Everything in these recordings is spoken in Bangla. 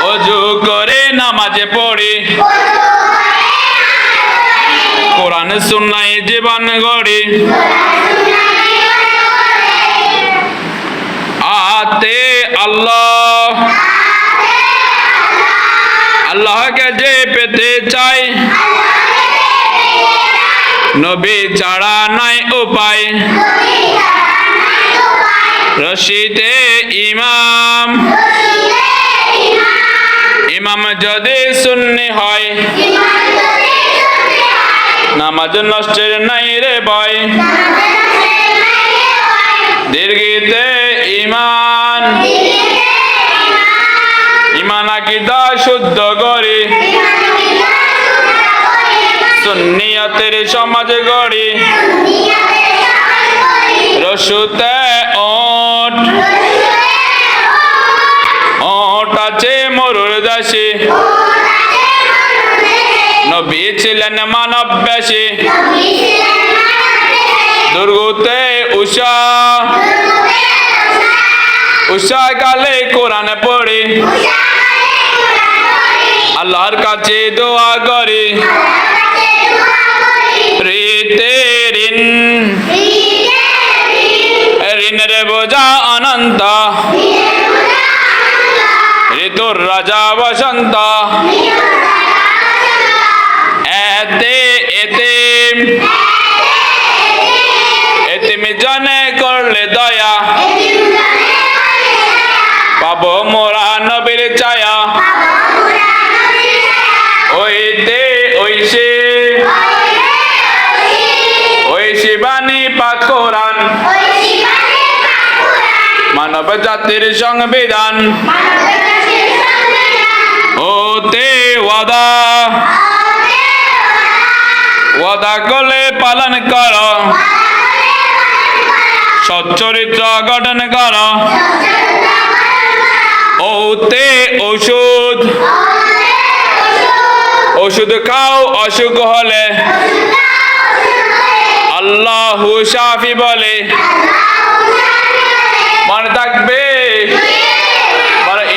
অজু করে নামাজে পড়ে কোরআন সুন্নাহ জীবন গড়ে আতে আল্লাহ আল্লাহকে যে পেতে চাই নবী ছাড়া নাই উপায় রশিদে ইমাম ইমাম যদি সুন্নি হয় নামাজ নষ্টের নাই রে ভয় দীর্ঘিতে ইমান ইমান আকীদা শুদ্ধ করে সুন্নিয়তের সমাজ গড়ে রসুতে ওট ওট আছে মরুর দেশে নবী ছিলেন মানববেশে দুর্গতে উষা উষা কালে কোরআন পড়ে আল্লাহর কাছে দোয়া করে ঋণের বোঝা অনন্ত ঋতুর রাজা বসন্ত এতে এতিম জনে করলে দয়া পাবো মোরা নবীর ছায়া ওইতে ঐশী বাণী পাক কোরআন মানব জাতির সংবিধান ওতে ওয়াদা করলে পালন কর সচ্চরিত্র গঠন কর ওতে ওষুধ খাও অসুখ হলে আল্লাহু শাফি বলে মনে থাকবে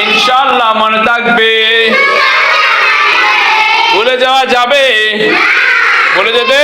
ইনশাআল্লাহ মনে থাকবে ভুলে যাওয়া যাবে বলে যেতে